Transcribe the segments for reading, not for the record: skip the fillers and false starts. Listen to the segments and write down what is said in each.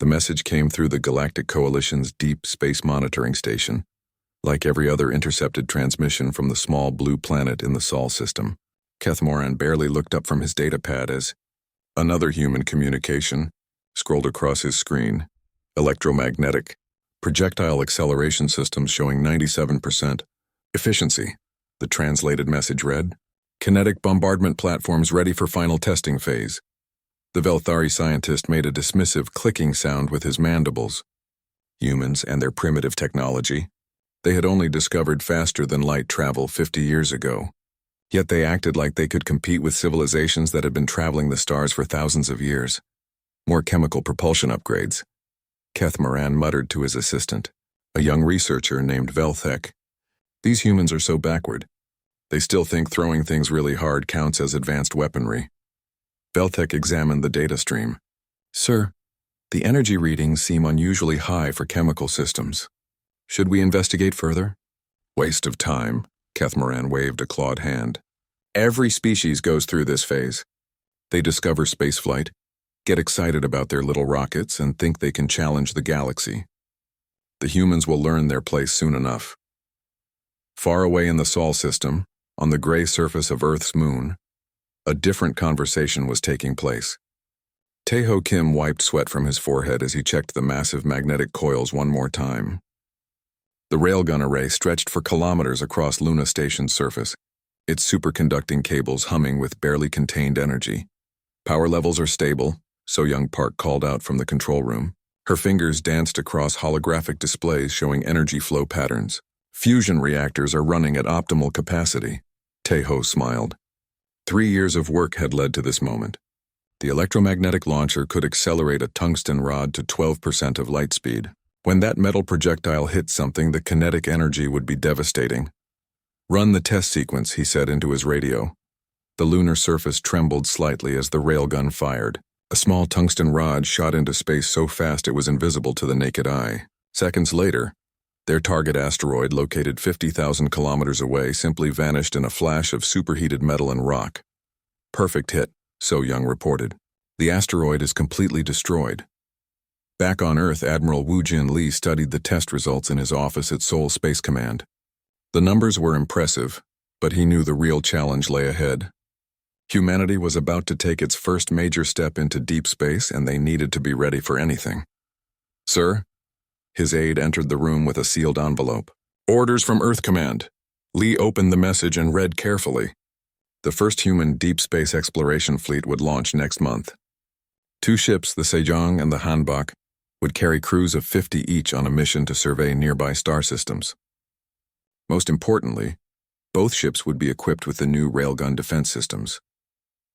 The message came through the Galactic Coalition's deep space monitoring station, like every other intercepted transmission from the small blue planet in the Sol system. Kethmoran barely looked up from his datapad as another human communication scrolled across his screen. Electromagnetic, projectile acceleration systems showing 97% efficiency. The translated message read, "Kinetic bombardment platforms ready for final testing phase." The Velthari scientist made a dismissive clicking sound with his mandibles. Humans and their primitive technology. They had only discovered faster-than-light travel 50 years ago. Yet they acted like they could compete with civilizations that had been traveling the stars for thousands of years. More chemical propulsion upgrades. Kethmoran muttered to his assistant, a young researcher named Velthek. These humans are so backward. They still think throwing things really hard counts as advanced weaponry. Velthek examined the data stream. "Sir, the energy readings seem unusually high for chemical systems. Should we investigate further?" "Waste of time," Kethmoran waved a clawed hand. "Every species goes through this phase. They discover spaceflight, get excited about their little rockets, and think they can challenge the galaxy. The humans will learn their place soon enough." Far away in the Sol system, on the gray surface of Earth's moon, a different conversation was taking place. Taeho Kim wiped sweat from his forehead as he checked the massive magnetic coils one more time. The railgun array stretched for kilometers across Luna Station's surface, its superconducting cables humming with barely contained energy. "Power levels are stable," So-Young Park called out from the control room. Her fingers danced across holographic displays showing energy flow patterns. "Fusion reactors are running at optimal capacity." Taeho smiled. 3 years of work had led to this moment. The electromagnetic launcher could accelerate a tungsten rod to 12% of light speed. When that metal projectile hit something, the kinetic energy would be devastating. "Run the test sequence," he said into his radio. The lunar surface trembled slightly as the railgun fired. A small tungsten rod shot into space so fast it was invisible to the naked eye. Seconds later, their target asteroid, located 50,000 kilometers away, simply vanished in a flash of superheated metal and rock. "Perfect hit," So-Young reported. "The asteroid is completely destroyed." Back on Earth, Admiral Wu Jin Lee studied the test results in his office at Seoul Space Command. The numbers were impressive, but he knew the real challenge lay ahead. Humanity was about to take its first major step into deep space, and they needed to be ready for anything. "Sir?" His aide entered the room with a sealed envelope. "Orders from Earth Command." Lee opened the message and read carefully. The first human deep space exploration fleet would launch next month. 2 ships, the Sejong and the Hanbok, would carry crews of 50 each on a mission to survey nearby star systems. Most importantly, both ships would be equipped with the new railgun defense systems.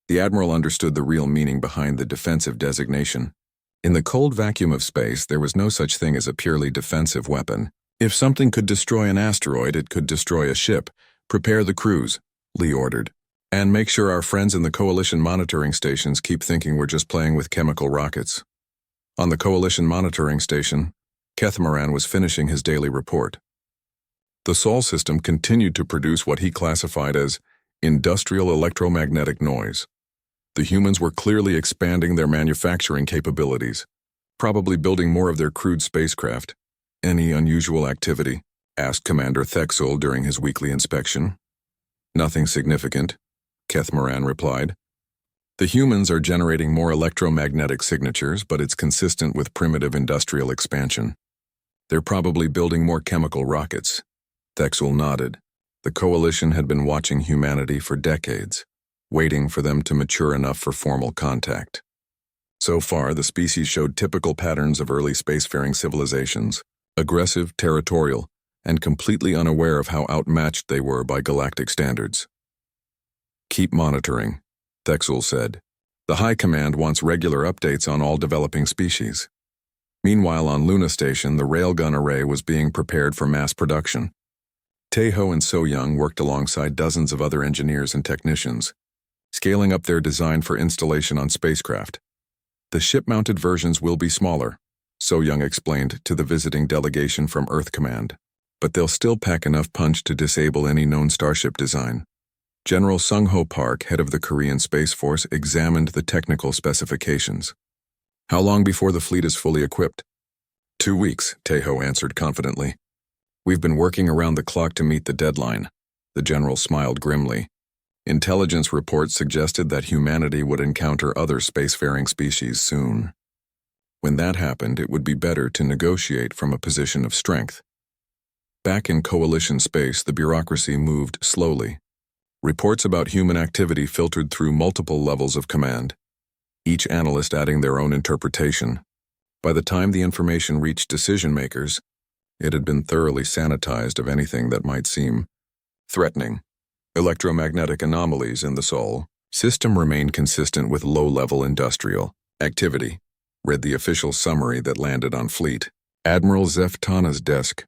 The Admiral understood the real meaning behind the defensive designation. In the cold vacuum of space, there was no such thing as a purely defensive weapon. If something could destroy an asteroid, it could destroy a ship. "Prepare the crews," Lee ordered. "And make sure our friends in the Coalition monitoring stations keep thinking we're just playing with chemical rockets." On the Coalition monitoring station, Kethmoran was finishing his daily report. The Sol system continued to produce what he classified as industrial electromagnetic noise. The humans were clearly expanding their manufacturing capabilities, probably building more of their crude spacecraft. "Any unusual activity?" asked Commander Thexel during his weekly inspection. "Nothing significant," Kethmoran replied. "The humans are generating more electromagnetic signatures, but it's consistent with primitive industrial expansion. They're probably building more chemical rockets." Thexel nodded. The Coalition had been watching humanity for decades, waiting for them to mature enough for formal contact. So far, the species showed typical patterns of early spacefaring civilizations: aggressive, territorial, and completely unaware of how outmatched they were by galactic standards. "Keep monitoring," Thexel said. "The High Command wants regular updates on all developing species." Meanwhile, on Luna Station, the railgun array was being prepared for mass production. Taeho and So-Young worked alongside dozens of other engineers and technicians, scaling up their design for installation on spacecraft. "The ship-mounted versions will be smaller," So-Young explained to the visiting delegation from Earth Command, "but they'll still pack enough punch to disable any known starship design." General Sung-Ho Park, head of the Korean Space Force, examined the technical specifications. How long before the fleet is fully equipped? 2 weeks, Tejo answered confidently. We've been working around the clock to meet the deadline. The general smiled grimly. Intelligence reports suggested that humanity would encounter other spacefaring species soon. When that happened, it would be better to negotiate from a position of strength. Back in Coalition space, the bureaucracy moved slowly. Reports about human activity filtered through multiple levels of command, each analyst adding their own interpretation. By the time the information reached decision-makers, it had been thoroughly sanitized of anything that might seem threatening. Electromagnetic anomalies in the Sol system remained consistent with low-level industrial activity, read the official summary that landed on Fleet Admiral Zeftana's desk.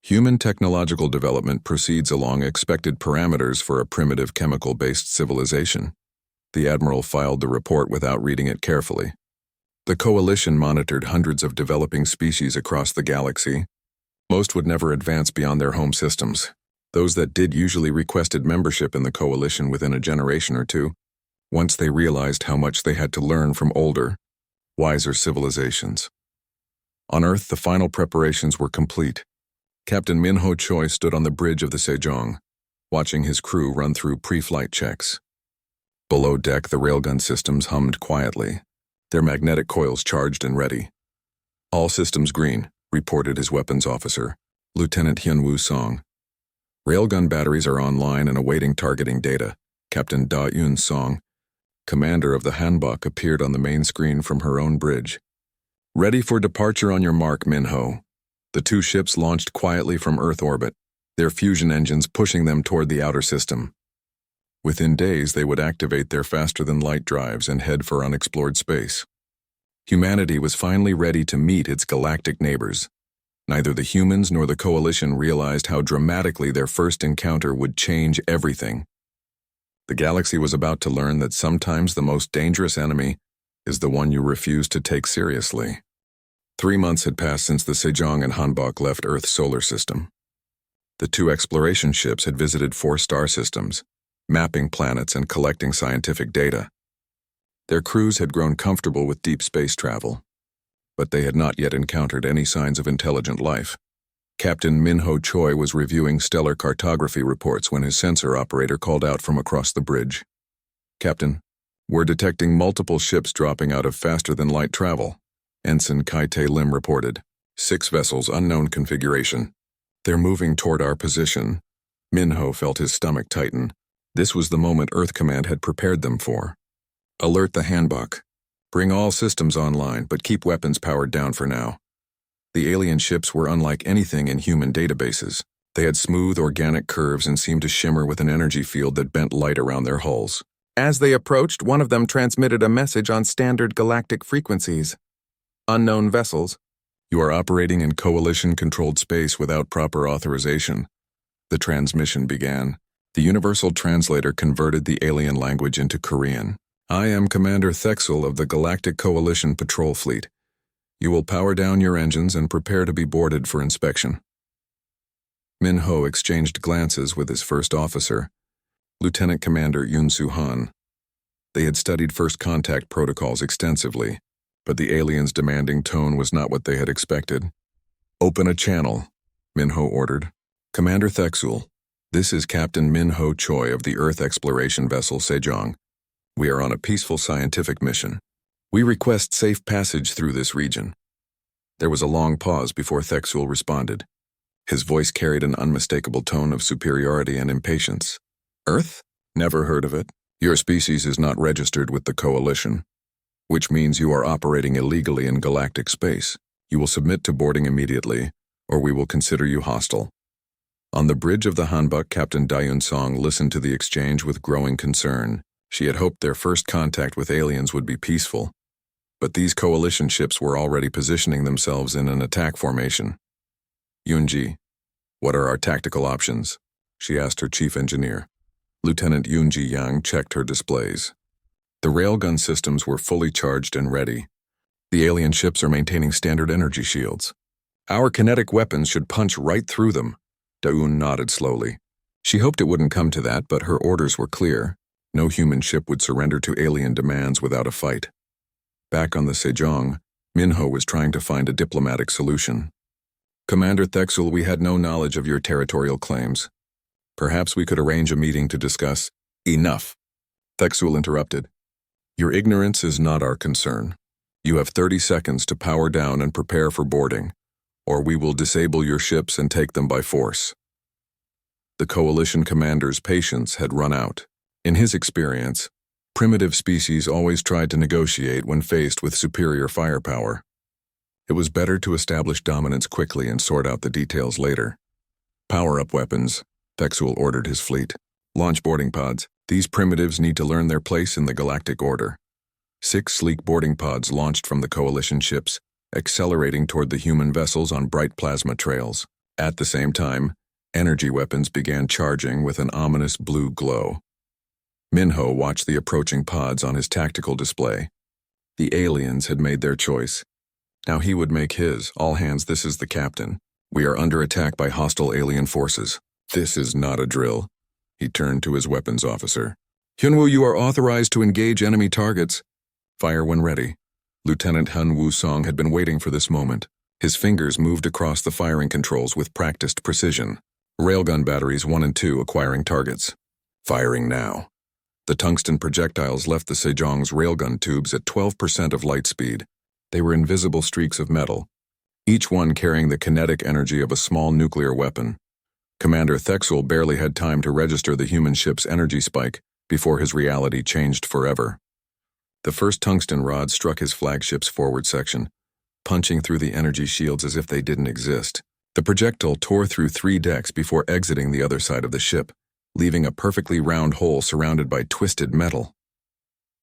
Human technological development proceeds along expected parameters for a primitive chemical-based civilization. The Admiral filed the report without reading it carefully. The Coalition monitored hundreds of developing species across the galaxy. Most would never advance beyond their home systems. Those that did usually requested membership in the Coalition within a generation or two, once they realized how much they had to learn from older, wiser civilizations. On Earth, the final preparations were complete. Captain Minho Choi stood on the bridge of the Sejong, watching his crew run through pre-flight checks. Below deck, the railgun systems hummed quietly, their magnetic coils charged and ready. All systems green, reported his weapons officer, Lieutenant Hyunwoo Song. Railgun batteries are online and awaiting targeting data, Captain Da Yun Song, commander of the Hanbok, appeared on the main screen from her own bridge. Ready for departure on your mark, Minho. The two ships launched quietly from Earth orbit, their fusion engines pushing them toward the outer system. Within days, they would activate their faster-than-light drives and head for unexplored space. Humanity was finally ready to meet its galactic neighbors. Neither the humans nor the Coalition realized how dramatically their first encounter would change everything. The galaxy was about to learn that sometimes the most dangerous enemy is the one you refuse to take seriously. 3 months had passed since the Sejong and Hanbok left Earth's solar system. The two exploration ships had visited 4 star systems, mapping planets and collecting scientific data. Their crews had grown comfortable with deep space travel, but they had not yet encountered any signs of intelligent life. Captain Minho Choi was reviewing stellar cartography reports when his sensor operator called out from across the bridge. Captain, we're detecting multiple ships dropping out of faster-than-light travel, Ensign Kai-Tae Lim reported. 6 vessels, unknown configuration. They're moving toward our position. Minho felt his stomach tighten. This was the moment Earth Command had prepared them for. Alert the Hanbok. Bring all systems online, but keep weapons powered down for now. The alien ships were unlike anything in human databases. They had smooth, organic curves and seemed to shimmer with an energy field that bent light around their hulls. As they approached, one of them transmitted a message on standard galactic frequencies. Unknown vessels. You are operating in Coalition-controlled space without proper authorization. The transmission began. The universal translator converted the alien language into Korean. I am Commander Thexel of the Galactic Coalition Patrol Fleet. You will power down your engines and prepare to be boarded for inspection. Minho exchanged glances with his first officer, Lieutenant Commander Yoon Soo-han. They had studied first contact protocols extensively, but the aliens' demanding tone was not what they had expected. Open a channel, Minho ordered. Commander Thexel, this is Captain Minho Choi of the Earth exploration vessel Sejong. We are on a peaceful scientific mission. We request safe passage through this region. There was a long pause before Thexel responded. His voice carried an unmistakable tone of superiority and impatience. Earth? Never heard of it. Your species is not registered with the Coalition, which means you are operating illegally in galactic space. You will submit to boarding immediately, or we will consider you hostile. On the bridge of the Hanbok, Captain Dayun Song listened to the exchange with growing concern. She had hoped their first contact with aliens would be peaceful, but these Coalition ships were already positioning themselves in an attack formation. Yoonji, what are our tactical options? She asked her chief engineer. Lieutenant Yoonji Yang checked her displays. The railgun systems were fully charged and ready. The alien ships are maintaining standard energy shields. Our kinetic weapons should punch right through them. Daun nodded slowly. She hoped it wouldn't come to that, but her orders were clear. No human ship would surrender to alien demands without a fight. Back on the Sejong, Minho was trying to find a diplomatic solution. Commander Thexel, we had no knowledge of your territorial claims. Perhaps we could arrange a meeting to discuss. Enough, Thexel interrupted. Your ignorance is not our concern. You have 30 seconds to power down and prepare for boarding, or we will disable your ships and take them by force. The Coalition commander's patience had run out. In his experience, primitive species always tried to negotiate when faced with superior firepower. It was better to establish dominance quickly and sort out the details later. Power up weapons, Thexel ordered his fleet. Launch boarding pods. These primitives need to learn their place in the galactic order. 6 sleek boarding pods launched from the Coalition ships, accelerating toward the human vessels on bright plasma trails. At the same time, energy weapons began charging with an ominous blue glow. Minho watched the approaching pods on his tactical display. The aliens had made their choice. Now he would make his. All hands, this is the captain. We are under attack by hostile alien forces. This is not a drill. He turned to his weapons officer. Hyunwoo, you are authorized to engage enemy targets. Fire when ready. Lieutenant Han Woo-song had been waiting for this moment. His fingers moved across the firing controls with practiced precision. Railgun batteries 1 and 2 acquiring targets. Firing now. The tungsten projectiles left the Sejong's railgun tubes at 12% of light speed. They were invisible streaks of metal, each one carrying the kinetic energy of a small nuclear weapon. Commander Thexel barely had time to register the human ship's energy spike before his reality changed forever. The first tungsten rod struck his flagship's forward section, punching through the energy shields as if they didn't exist. The projectile tore through 3 decks before exiting the other side of the ship, leaving a perfectly round hole surrounded by twisted metal.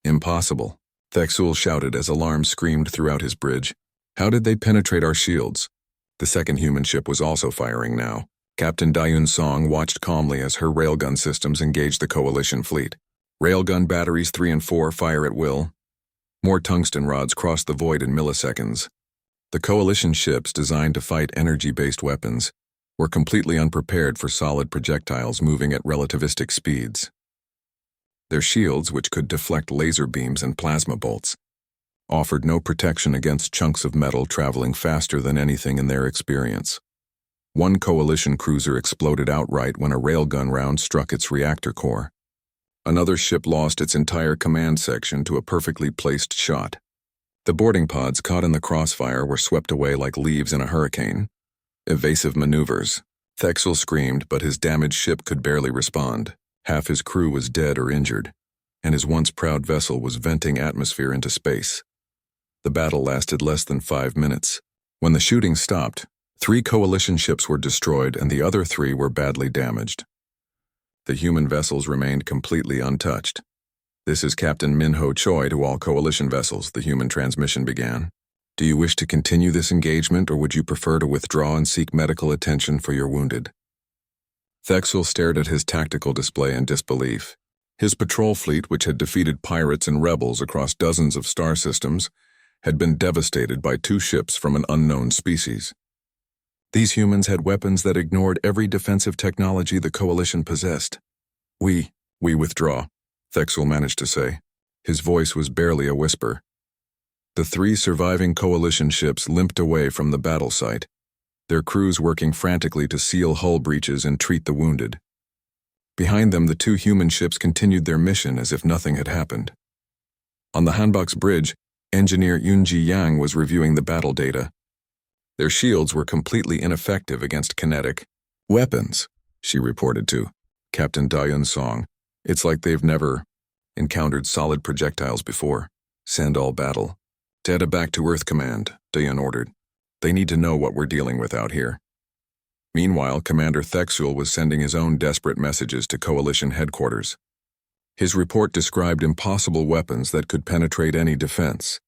Impossible, Thexel shouted as alarm screamed throughout his bridge. How did they penetrate our shields? The second human ship was also firing now. Captain Dayun Song watched calmly as her railgun systems engaged the Coalition fleet. Railgun batteries 3 and 4 fire at will. More tungsten rods crossed the void in milliseconds. The Coalition ships designed to fight energy-based weapons were completely unprepared for solid projectiles moving at relativistic speeds. Their shields, which could deflect laser beams and plasma bolts, offered no protection against chunks of metal traveling faster than anything in their experience. One Coalition cruiser exploded outright when a railgun round struck its reactor core. Another ship lost its entire command section to a perfectly placed shot. The boarding pods caught in the crossfire were swept away like leaves in a hurricane. Evasive maneuvers. Thexel screamed, but his damaged ship could barely respond. Half his crew was dead or injured, and his once proud vessel was venting atmosphere into space. The battle lasted less than 5 minutes. When the shooting stopped, 3 Coalition ships were destroyed and the other 3 were badly damaged. The human vessels remained completely untouched. This is Captain Minho Choi to all Coalition vessels, the human transmission began. Do you wish to continue this engagement, or would you prefer to withdraw and seek medical attention for your wounded? Thexel stared at his tactical display in disbelief. His patrol fleet, which had defeated pirates and rebels across dozens of star systems, had been devastated by 2 ships from an unknown species. These humans had weapons that ignored every defensive technology the Coalition possessed. We withdraw, Thexel managed to say. His voice was barely a whisper. The 3 surviving Coalition ships limped away from the battle site, their crews working frantically to seal hull breaches and treat the wounded. Behind them, the 2 human ships continued their mission as if nothing had happened. On the Hanbok's bridge, engineer Yoon-ji Yang was reviewing the battle data. Their shields were completely ineffective against kinetic weapons, she reported to Captain Dayun Song. It's like they've never encountered solid projectiles before. Send all battle. Data back to Earth Command, Dayun ordered. They need to know what we're dealing with out here. Meanwhile, Commander Thexel was sending his own desperate messages to Coalition headquarters. His report described impossible weapons that could penetrate any defense.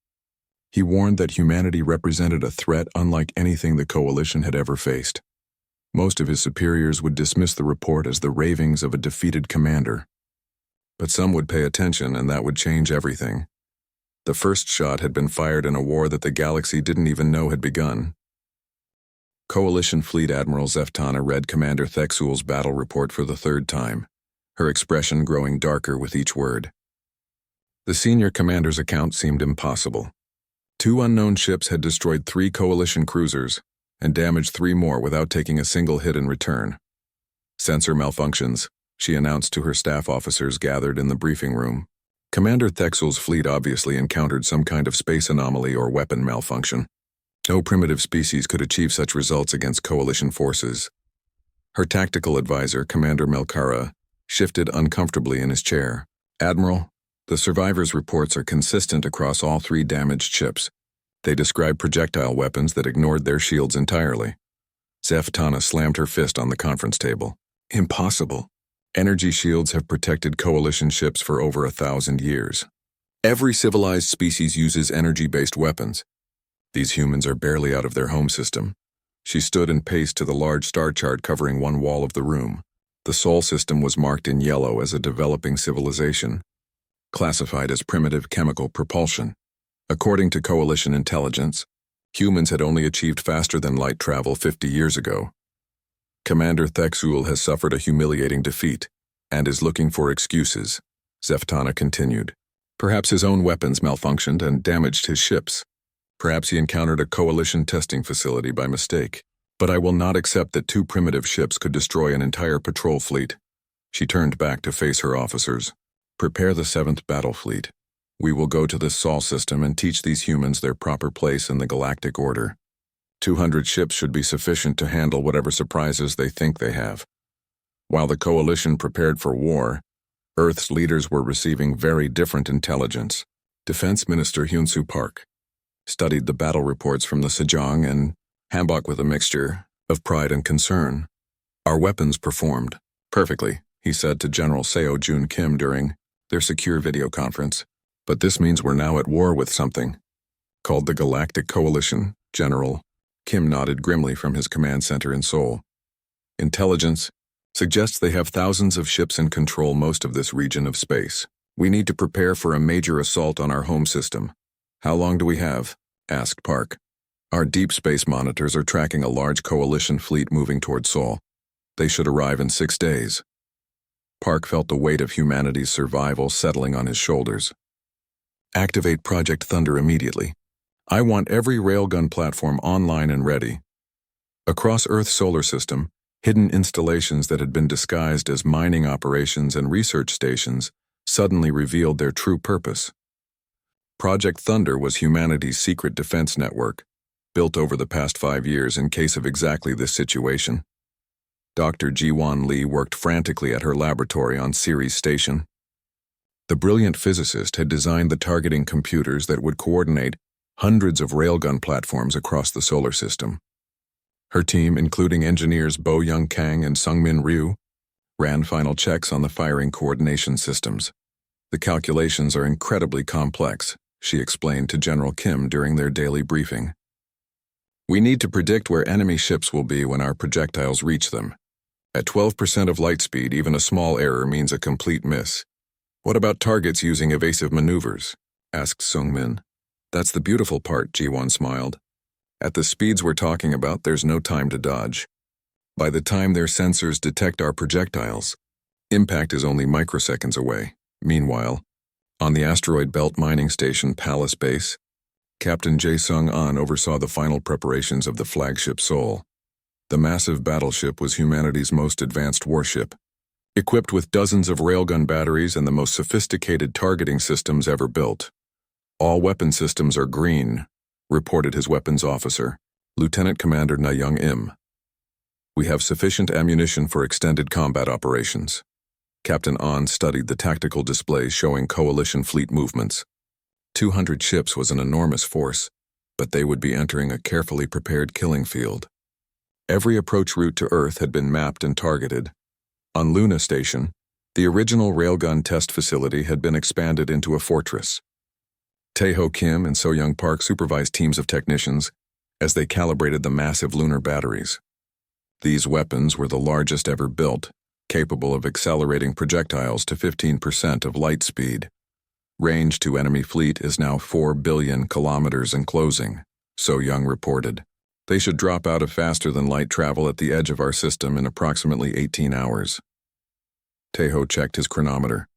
He warned that humanity represented a threat unlike anything the Coalition had ever faced. Most of his superiors would dismiss the report as the ravings of a defeated commander. But some would pay attention, and that would change everything. The first shot had been fired in a war that the galaxy didn't even know had begun. Coalition Fleet Admiral Zeftana read Commander Thexel's battle report for the 3rd time, her expression growing darker with each word. The senior commander's account seemed impossible. 2 unknown ships had destroyed 3 coalition cruisers and damaged 3 more without taking a single hit in return. Sensor malfunctions, she announced to her staff officers gathered in the briefing room. Commander Thexel's fleet obviously encountered some kind of space anomaly or weapon malfunction. No primitive species could achieve such results against coalition forces. Her tactical advisor, Commander Melkara, shifted uncomfortably in his chair. Admiral, the survivors' reports are consistent across all 3 damaged ships. They describe projectile weapons that ignored their shields entirely. Zafatana slammed her fist on the conference table. Impossible. Energy shields have protected coalition ships for over 1,000 years. Every civilized species uses energy-based weapons. These humans are barely out of their home system. She stood and paced to the large star chart covering one wall of the room. The Sol system was marked in yellow as a developing civilization, classified as primitive chemical propulsion. According to coalition intelligence, humans had only achieved faster-than-light travel 50 years ago. Commander Thexul has suffered a humiliating defeat and is looking for excuses, Zafatana continued. Perhaps his own weapons malfunctioned and damaged his ships. Perhaps he encountered a coalition testing facility by mistake. But I will not accept that 2 primitive ships could destroy an entire patrol fleet. She turned back to face her officers. Prepare the 7th Battle Fleet. We will go to this Sol system and teach these humans their proper place in the galactic order. 200 ships should be sufficient to handle whatever surprises they think they have. While the coalition prepared for war, Earth's leaders were receiving very different intelligence. Defense Minister Hyun-Soo Park studied the battle reports from the Sejong and Hambok with a mixture of pride and concern. Our weapons performed perfectly, he said to General Seo Jun Kim during their secure video conference. But this means we're now at war with something called the Galactic Coalition, General. Kim nodded grimly from his command center in Seoul. Intelligence suggests they have thousands of ships and control most of this region of space. We need to prepare for a major assault on our home system. How long do we have? Asked Park. Our deep space monitors are tracking a large coalition fleet moving toward Seoul. They should arrive in 6 days. Park felt the weight of humanity's survival settling on his shoulders. Activate Project Thunder immediately. I want every railgun platform online and ready. Across Earth's solar system, hidden installations that had been disguised as mining operations and research stations suddenly revealed their true purpose. Project Thunder was humanity's secret defense network, built over the past 5 years in case of exactly this situation. Dr. Ji-Won Lee worked frantically at her laboratory on Ceres Station. The brilliant physicist had designed the targeting computers that would coordinate hundreds of railgun platforms across the solar system. Her team, including engineers Bo Young Kang and Sungmin Ryu, ran final checks on the firing coordination systems. The calculations are incredibly complex, she explained to General Kim during their daily briefing. We need to predict where enemy ships will be when our projectiles reach them. At 12% of light speed, even a small error means a complete miss. What about targets using evasive maneuvers? Asked Sungmin. That's the beautiful part, Ji-Won smiled. At the speeds we're talking about, there's no time to dodge. By the time their sensors detect our projectiles, impact is only microseconds away. Meanwhile, on the asteroid belt mining station Palace Base, Captain Jae Sung-an oversaw the final preparations of the flagship Seoul. The massive battleship was humanity's most advanced warship, equipped with dozens of railgun batteries and the most sophisticated targeting systems ever built. All weapon systems are green, reported his weapons officer, Lieutenant Commander Na Young-im. We have sufficient ammunition for extended combat operations. Captain An studied the tactical displays showing coalition fleet movements. 200 ships was an enormous force, but they would be entering a carefully prepared killing field. Every approach route to Earth had been mapped and targeted. On Luna Station, the original railgun test facility had been expanded into a fortress. Tae-ho Kim and So-young Park supervised teams of technicians as they calibrated the massive lunar batteries. These weapons were the largest ever built, capable of accelerating projectiles to 15% of light speed. Range to enemy fleet is now 4 billion kilometers and closing, So-young reported. They should drop out of faster-than-light travel at the edge of our system in approximately 18 hours. Tae-ho checked his chronometer.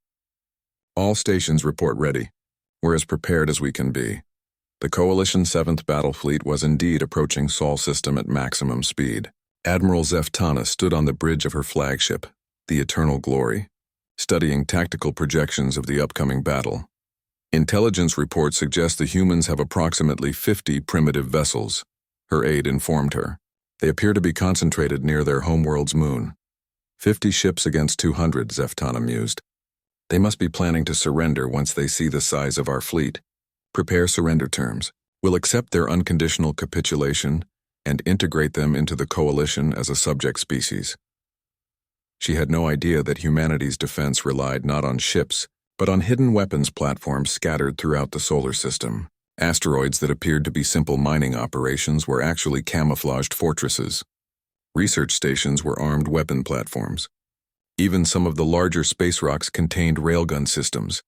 All stations report ready. We're as prepared as we can be. The Coalition 7th Battle Fleet was indeed approaching Sol system at maximum speed. Admiral Zeftana stood on the bridge of her flagship, the Eternal Glory, studying tactical projections of the upcoming battle. Intelligence reports suggest the humans have approximately 50 primitive vessels, her aide informed her. They appear to be concentrated near their homeworld's moon. 50 ships against 200, Zeftana mused. They must be planning to surrender once they see the size of our fleet. Prepare surrender terms. We'll accept their unconditional capitulation and integrate them into the coalition as a subject species. She had no idea that humanity's defense relied not on ships, but on hidden weapons platforms scattered throughout the solar system. Asteroids that appeared to be simple mining operations were actually camouflaged fortresses. Research stations were armed weapon platforms. Even some of the larger Space Orcs contained railgun systems.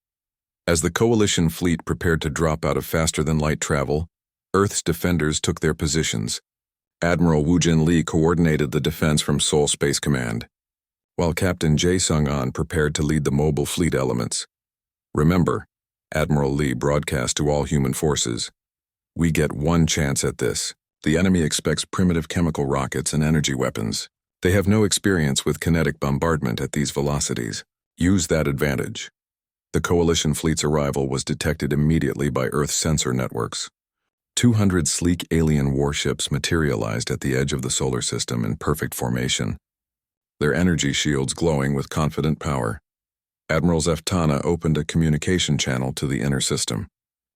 As the Coalition fleet prepared to drop out of faster-than-light travel, Earth's defenders took their positions. Admiral Wu Jin Lee coordinated the defense from Seoul Space Command, while Captain Jae Sung-an prepared to lead the mobile fleet elements. Remember, Admiral Lee broadcast to all human forces, "We get one chance at this. The enemy expects primitive chemical rockets and energy weapons. They have no experience with kinetic bombardment at these velocities. Use that advantage." The Coalition fleet's arrival was detected immediately by Earth sensor networks. 200 sleek alien warships materialized at the edge of the solar system in perfect formation, their energy shields glowing with confident power. Admiral Zeftana opened a communication channel to the inner system.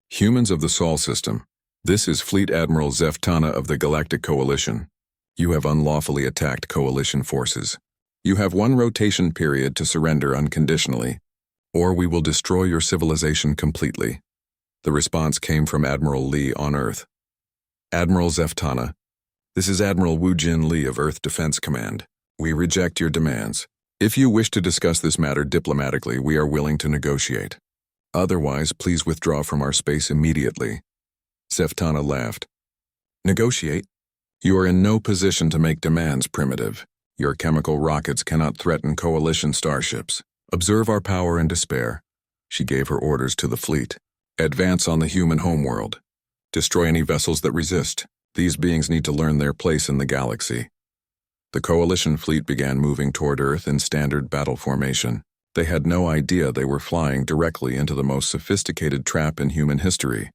"Humans of the Sol system, this is Fleet Admiral Zeftana of the Galactic Coalition. You have unlawfully attacked Coalition forces. You have one rotation period to surrender unconditionally, or we will destroy your civilization completely." The response came from Admiral Lee on Earth. "Admiral Zeftana, this is Admiral Wu Jin Lee of Earth Defense Command. We reject your demands. If you wish to discuss this matter diplomatically, we are willing to negotiate. Otherwise, please withdraw from our space immediately." Zeftana laughed. "Negotiate? You are in no position to make demands, primitive. Your chemical rockets cannot threaten Coalition starships. Observe our power and despair." She gave her orders to the fleet. "Advance on the human homeworld. Destroy any vessels that resist. These beings need to learn their place in the galaxy." The Coalition fleet began moving toward Earth in standard battle formation. They had no idea they were flying directly into the most sophisticated trap in human history.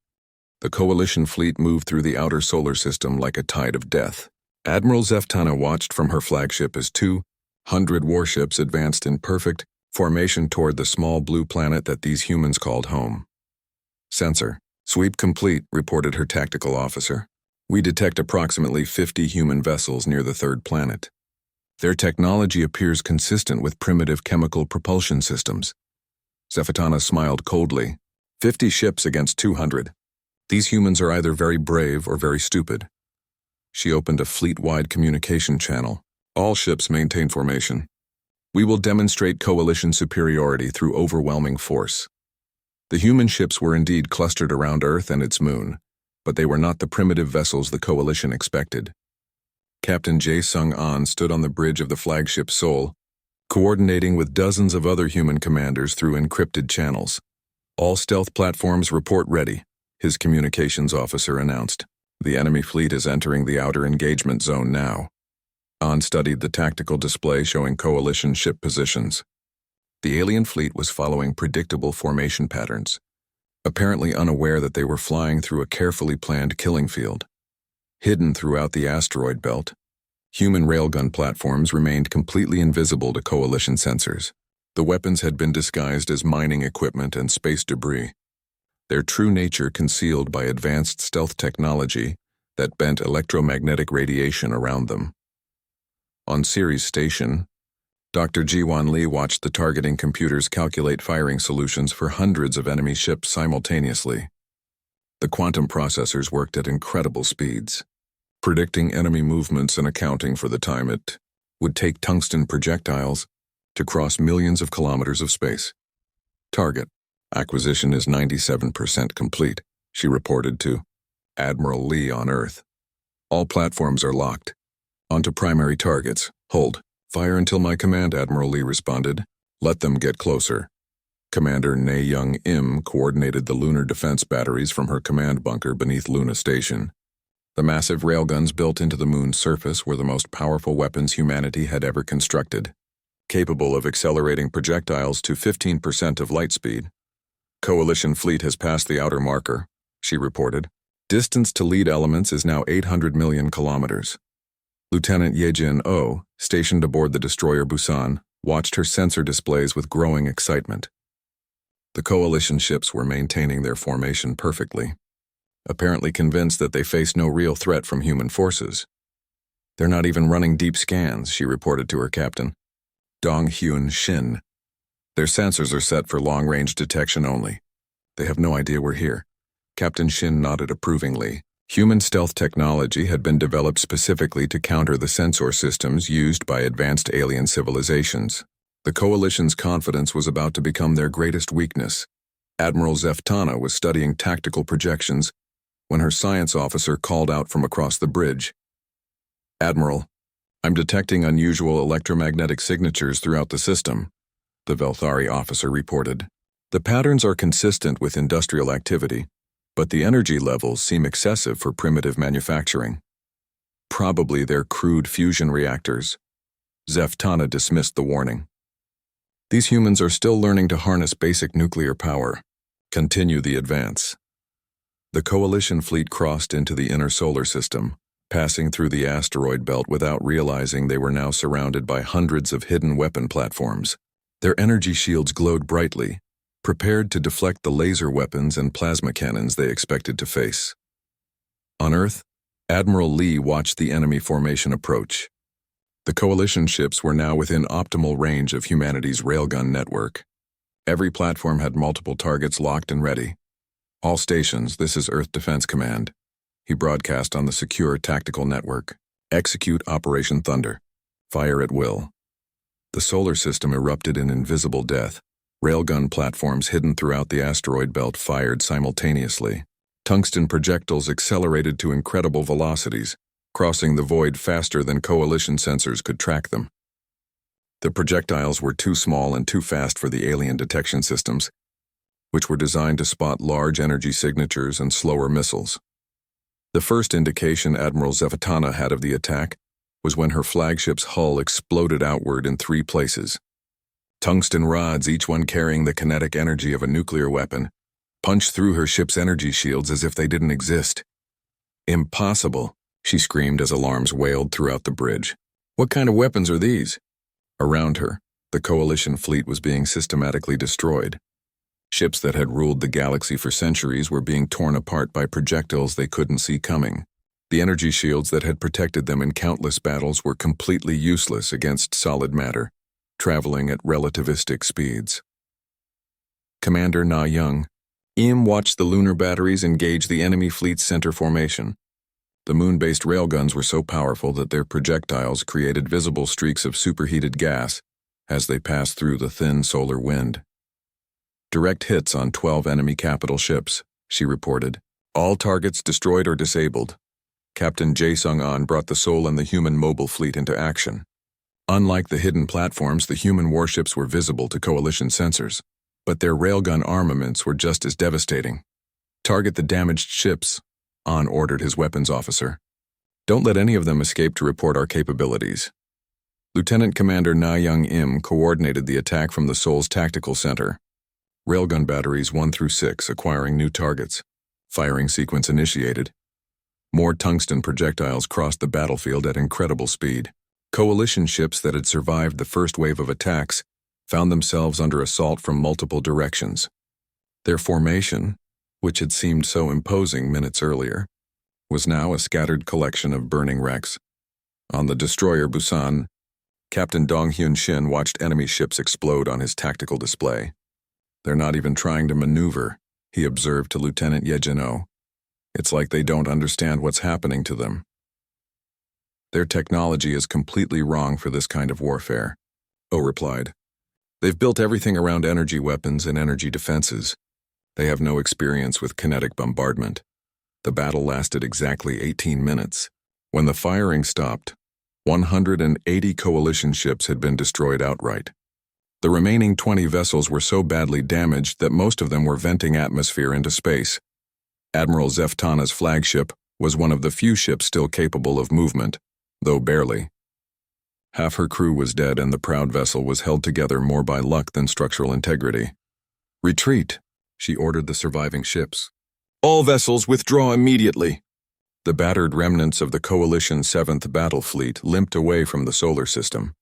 The Coalition fleet moved through the outer solar system like a tide of death. Admiral Zeftana watched from her flagship as 200 warships advanced in perfect formation toward the small blue planet that these humans called home. "Sensor, sweep complete," reported her tactical officer. "We detect approximately 50 human vessels near the third planet. Their technology appears consistent with primitive chemical propulsion systems." Zeftana smiled coldly. 50 ships against 200. These humans are either very brave or very stupid." She opened a fleet-wide communication channel. "All ships maintain formation. We will demonstrate Coalition superiority through overwhelming force." The human ships were indeed clustered around Earth and its moon, but they were not the primitive vessels the Coalition expected. Captain Jae Sung-an stood on the bridge of the flagship Seoul, coordinating with dozens of other human commanders through encrypted channels. "All stealth platforms report ready," his communications officer announced. "The enemy fleet is entering the outer engagement zone now." An studied the tactical display showing Coalition ship positions. The alien fleet was following predictable formation patterns, apparently unaware that they were flying through a carefully planned killing field. Hidden throughout the asteroid belt, human railgun platforms remained completely invisible to Coalition sensors. The weapons had been disguised as mining equipment and space debris, their true nature concealed by advanced stealth technology that bent electromagnetic radiation around them. On Ceres Station, Dr. Ji-Wan Lee watched the targeting computers calculate firing solutions for hundreds of enemy ships simultaneously. The quantum processors worked at incredible speeds, predicting enemy movements and accounting for the time it would take tungsten projectiles to cross millions of kilometers of space. "Target acquisition is 97% complete," she reported to Admiral Lee on Earth. "All platforms are locked. Onto primary targets. Hold. Fire until my command," Admiral Lee responded. "Let them get closer." Commander Ne Young Im coordinated the lunar defense batteries from her command bunker beneath Luna Station. The massive railguns built into the moon's surface were the most powerful weapons humanity had ever constructed, capable of accelerating projectiles to 15% of light speed. Coalition fleet has passed the outer marker, she reported. Distance to lead elements is now 800 million kilometers. Lieutenant Yejin Oh, stationed aboard the destroyer Busan, watched her sensor displays with growing excitement. The coalition ships were maintaining their formation perfectly, apparently convinced that they faced no real threat from human forces. They're not even running deep scans, she reported to her captain, Dong Hyun Shin. Their sensors are set for long-range detection only. They have no idea we're here. Captain Shin nodded approvingly. Human stealth technology had been developed specifically to counter the sensor systems used by advanced alien civilizations. The Coalition's confidence was about to become their greatest weakness. Admiral Zeftana was studying tactical projections when her science officer called out from across the bridge. "Admiral, I'm detecting unusual electromagnetic signatures throughout the system," the Velthari officer reported. "The patterns are consistent with industrial activity, but the energy levels seem excessive for primitive manufacturing. Probably they're crude fusion reactors." Zeftana dismissed the warning. "These humans are still learning to harness basic nuclear power. Continue the advance." The Coalition fleet crossed into the inner solar system, passing through the asteroid belt without realizing they were now surrounded by hundreds of hidden weapon platforms. Their energy shields glowed brightly, prepared to deflect the laser weapons and plasma cannons they expected to face. On Earth, Admiral Lee watched the enemy formation approach. The Coalition ships were now within optimal range of humanity's railgun network. Every platform had multiple targets locked and ready. "All stations, this is Earth Defense Command," he broadcast on the secure tactical network. "Execute Operation Thunder. Fire at will." The solar system erupted in invisible death. Railgun platforms hidden throughout the asteroid belt fired simultaneously. Tungsten projectiles accelerated to incredible velocities, crossing the void faster than Coalition sensors could track them. The projectiles were too small and too fast for the alien detection systems, which were designed to spot large energy signatures and slower missiles. The first indication Admiral Zeftana had of the attack was when her flagship's hull exploded outward in 3 places. Tungsten rods, each one carrying the kinetic energy of a nuclear weapon, punched through her ship's energy shields as if they didn't exist. "Impossible," she screamed as alarms wailed throughout the bridge. "What kind of weapons are these?" Around her, the Coalition fleet was being systematically destroyed. Ships that had ruled the galaxy for centuries were being torn apart by projectiles they couldn't see coming. The energy shields that had protected them in countless battles were completely useless against solid matter, traveling at relativistic speeds. Commander Na Young Im watched the lunar batteries engage the enemy fleet's center formation. The moon-based railguns were so powerful that their projectiles created visible streaks of superheated gas as they passed through the thin solar wind. "Direct hits on 12 enemy capital ships," she reported. "All targets destroyed or disabled." Captain Jae Sung-an brought the Sol and the human mobile fleet into action. Unlike the hidden platforms, the human warships were visible to Coalition sensors, but their railgun armaments were just as devastating. "Target the damaged ships," An ordered his weapons officer. "Don't let any of them escape to report our capabilities." Lieutenant Commander Na Young Im coordinated the attack from the Sol's tactical center. Railgun batteries 1 through 6 acquiring new targets. Firing sequence initiated. More tungsten projectiles crossed the battlefield at incredible speed. Coalition ships that had survived the first wave of attacks found themselves under assault from multiple directions. Their formation, which had seemed so imposing minutes earlier, was now a scattered collection of burning wrecks. On the destroyer Busan, Captain Dong Hyun Shin watched enemy ships explode on his tactical display. "They're not even trying to maneuver," he observed to Lieutenant Yejin. "It's like they don't understand what's happening to them. Their technology is completely wrong for this kind of warfare," Oh replied. "They've built everything around energy weapons and energy defenses. They have no experience with kinetic bombardment." The battle lasted exactly 18 minutes. When the firing stopped, 180 Coalition ships had been destroyed outright. The remaining 20 vessels were so badly damaged that most of them were venting atmosphere into space. Admiral Zeftana's flagship was one of the few ships still capable of movement, though barely. Half her crew was dead, and the proud vessel was held together more by luck than structural integrity. "Retreat," she ordered the surviving ships. "All vessels withdraw immediately." The battered remnants of the Coalition's 7th Battle Fleet limped away from the solar system,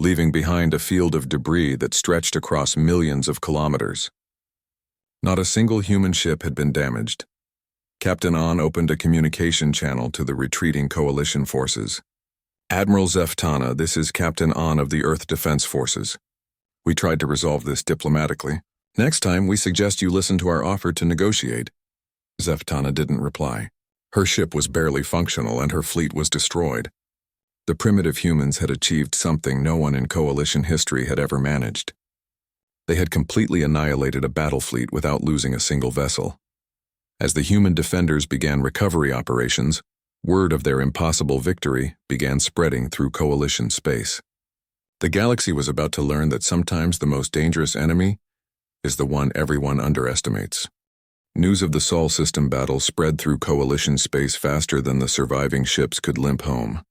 leaving behind a field of debris that stretched across millions of kilometers. Not a single human ship had been damaged. Captain An opened a communication channel to the retreating Coalition forces. "Admiral Zeftana, this is Captain An of the Earth Defense Forces. We tried to resolve this diplomatically. Next time, we suggest you listen to our offer to negotiate." Zeftana didn't reply. Her ship was barely functional and her fleet was destroyed. The primitive humans had achieved something no one in Coalition history had ever managed. They had completely annihilated a battle fleet without losing a single vessel. As the human defenders began recovery operations, word of their impossible victory began spreading through Coalition space. The galaxy was about to learn that sometimes the most dangerous enemy is the one everyone underestimates. News of the Sol system battle spread through Coalition space faster than the surviving ships could limp home.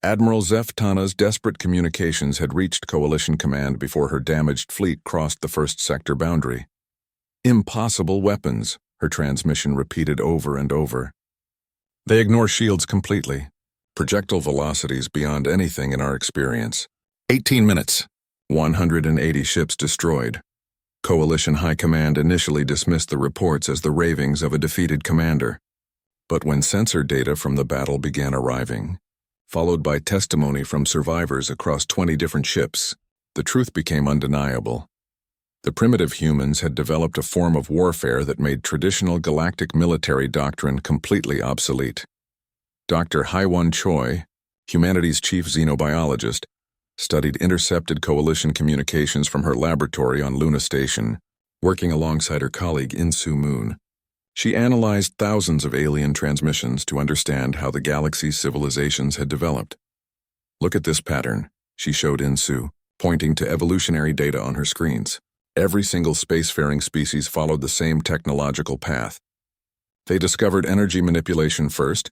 Admiral Zeftana's desperate communications had reached Coalition command before her damaged fleet crossed the first sector boundary. "Impossible weapons," her transmission repeated over and over. "They ignore shields completely. Projectile velocities beyond anything in our experience. 18 minutes. 180 ships destroyed." Coalition High Command initially dismissed the reports as the ravings of a defeated commander. But when sensor data from the battle began arriving, followed by testimony from survivors across 20 different ships, the truth became undeniable. The primitive humans had developed a form of warfare that made traditional galactic military doctrine completely obsolete. Dr. Haiwan Choi, humanity's chief xenobiologist, studied intercepted Coalition communications from her laboratory on Luna Station, working alongside her colleague Insu Moon. She analyzed thousands of alien transmissions to understand how the galaxy's civilizations had developed. "Look at this pattern," she showed Insu, pointing to evolutionary data on her screens. Every single spacefaring species followed the same technological path. They discovered energy manipulation first,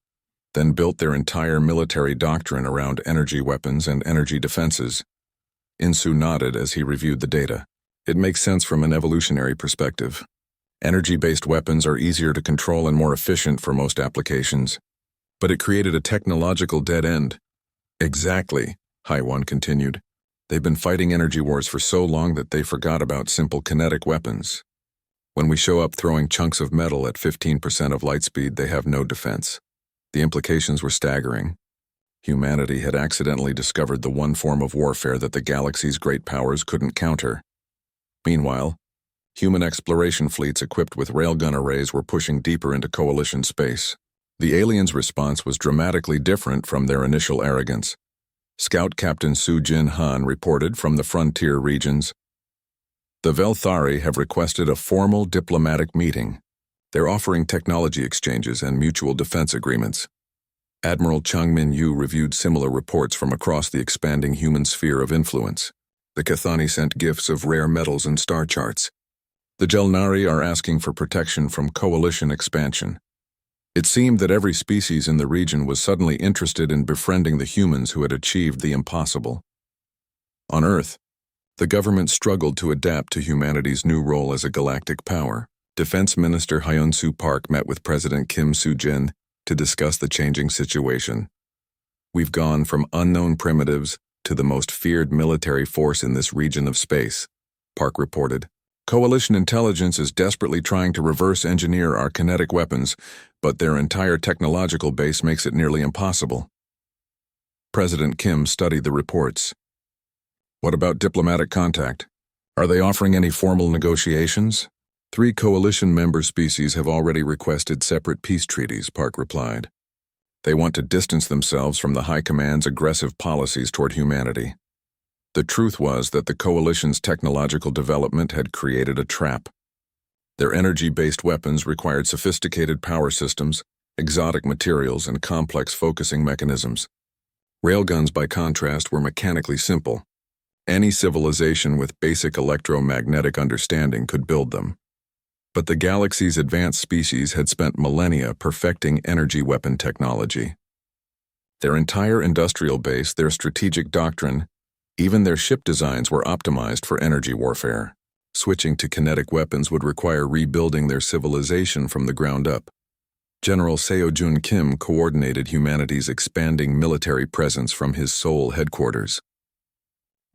then built their entire military doctrine around energy weapons and energy defenses. Insu nodded as he reviewed the data. "It makes sense from an evolutionary perspective. Energy-based weapons are easier to control and more efficient for most applications. But it created a technological dead end." "Exactly," Haiwan continued. "They've been fighting energy wars for so long that they forgot about simple kinetic weapons. When we show up throwing chunks of metal at 15% of light speed, they have no defense." The implications were staggering. Humanity had accidentally discovered the one form of warfare that the galaxy's great powers couldn't counter. Meanwhile, human exploration fleets equipped with railgun arrays were pushing deeper into Coalition space. The aliens' response was dramatically different from their initial arrogance. Scout Captain Su Jin Han reported from the frontier regions. "The Velthari have requested a formal diplomatic meeting. They're offering technology exchanges and mutual defense agreements." Admiral Chang Min-yu reviewed similar reports from across the expanding human sphere of influence. The Cathani sent gifts of rare metals and star charts. The Jelnari are asking for protection from Coalition expansion. It seemed that every species in the region was suddenly interested in befriending the humans who had achieved the impossible. On Earth, the government struggled to adapt to humanity's new role as a galactic power. Defense Minister Hyun-Soo Park met with President Kim Soo-jin to discuss the changing situation. "We've gone from unknown primitives to the most feared military force in this region of space," Park reported. "Coalition intelligence is desperately trying to reverse engineer our kinetic weapons, but their entire technological base makes it nearly impossible." President Kim studied the reports. "What about diplomatic contact? Are they offering any formal negotiations?" 3 Coalition member species have already requested separate peace treaties, Park replied. They want to distance themselves from the High Command's aggressive policies toward humanity. The truth was that the Coalition's technological development had created a trap. Their energy-based weapons required sophisticated power systems, exotic materials, and complex focusing mechanisms. Railguns, by contrast, were mechanically simple. Any civilization with basic electromagnetic understanding could build them. But the galaxy's advanced species had spent millennia perfecting energy weapon technology. Their entire industrial base, their strategic doctrine, even their ship designs were optimized for energy warfare. Switching to kinetic weapons would require rebuilding their civilization from the ground up. General Seo-jun Kim coordinated humanity's expanding military presence from his Seoul headquarters.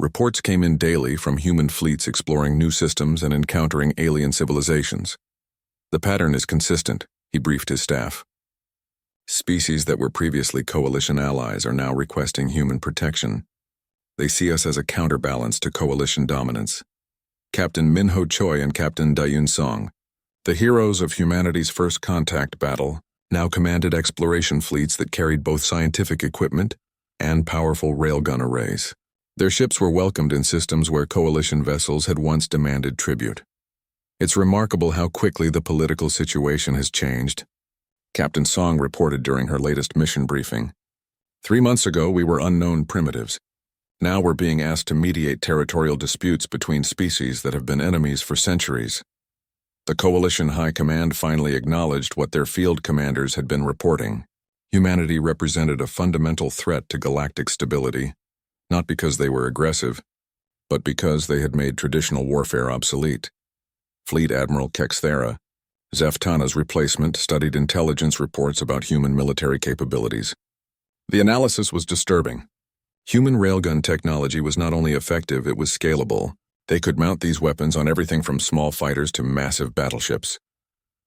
Reports came in daily from human fleets exploring new systems and encountering alien civilizations. The pattern is consistent, he briefed his staff. Species that were previously coalition allies are now requesting human protection. They see us as a counterbalance to coalition dominance. Captain Min-ho Choi and Captain Dayun Song, the heroes of humanity's first contact battle, now commanded exploration fleets that carried both scientific equipment and powerful railgun arrays. Their ships were welcomed in systems where coalition vessels had once demanded tribute. It's remarkable how quickly the political situation has changed. Captain Song reported during her latest mission briefing. 3 months ago, we were unknown primitives. Now we're being asked to mediate territorial disputes between species that have been enemies for centuries. The Coalition High Command finally acknowledged what their field commanders had been reporting. Humanity represented a fundamental threat to galactic stability, not because they were aggressive, but because they had made traditional warfare obsolete. Fleet Admiral Kexthera, Zeftana's replacement, studied intelligence reports about human military capabilities. The analysis was disturbing. Human railgun technology was not only effective, it was scalable. They could mount these weapons on everything from small fighters to massive battleships.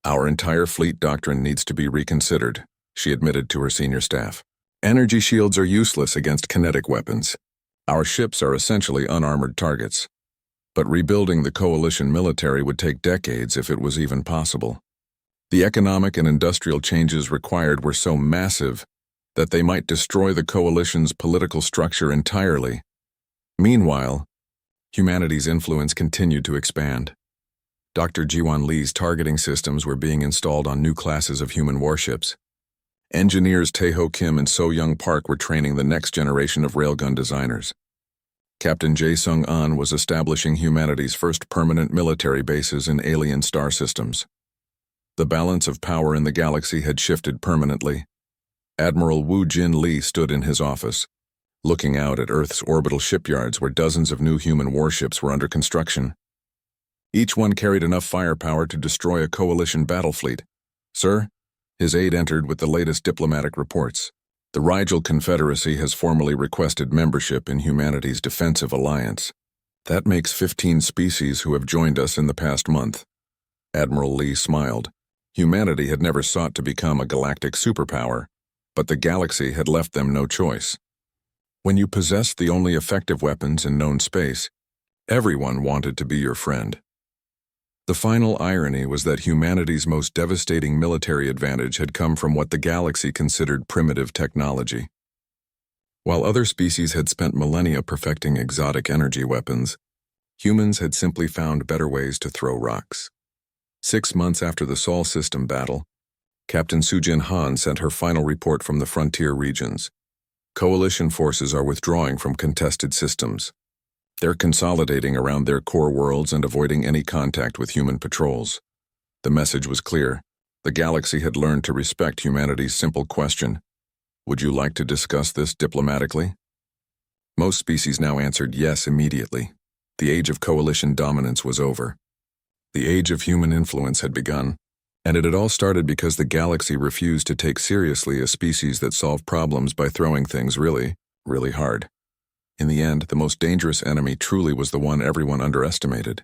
Our entire fleet doctrine needs to be reconsidered, she admitted to her senior staff. Energy shields are useless against kinetic weapons. Our ships are essentially unarmored targets. But rebuilding the coalition military would take decades if it was even possible. The economic and industrial changes required were so massive that they might destroy the coalition's political structure entirely. Meanwhile, humanity's influence continued to expand. Dr. Jiwan Lee's targeting systems were being installed on new classes of human warships. Engineers Tae-ho Kim and So-young Park were training the next generation of railgun designers. Captain Jae-sung-an was establishing humanity's first permanent military bases in alien star systems. The balance of power in the galaxy had shifted permanently. Admiral Woo Jin Lee stood in his office, looking out at Earth's orbital shipyards where dozens of new human warships were under construction. Each one carried enough firepower to destroy a coalition battle fleet. Sir, his aide entered with the latest diplomatic reports. The Rigel Confederacy has formally requested membership in humanity's defensive alliance. That makes 15 species who have joined us in the past month. Admiral Lee smiled. Humanity had never sought to become a galactic superpower, but the galaxy had left them no choice. When you possessed the only effective weapons in known space, everyone wanted to be your friend. The final irony was that humanity's most devastating military advantage had come from what the galaxy considered primitive technology. While other species had spent millennia perfecting exotic energy weapons, humans had simply found better ways to throw rocks. 6 months after the Sol system battle, Captain Sujin Han sent her final report from the frontier regions. Coalition forces are withdrawing from contested systems. They're consolidating around their core worlds and avoiding any contact with human patrols. The message was clear. The galaxy had learned to respect humanity's simple question, "Would you like to discuss this diplomatically?" Most species now answered yes immediately. The age of coalition dominance was over. The age of human influence had begun, and it had all started because the galaxy refused to take seriously a species that solved problems by throwing things really, really hard. In the end, the most dangerous enemy truly was the one everyone underestimated: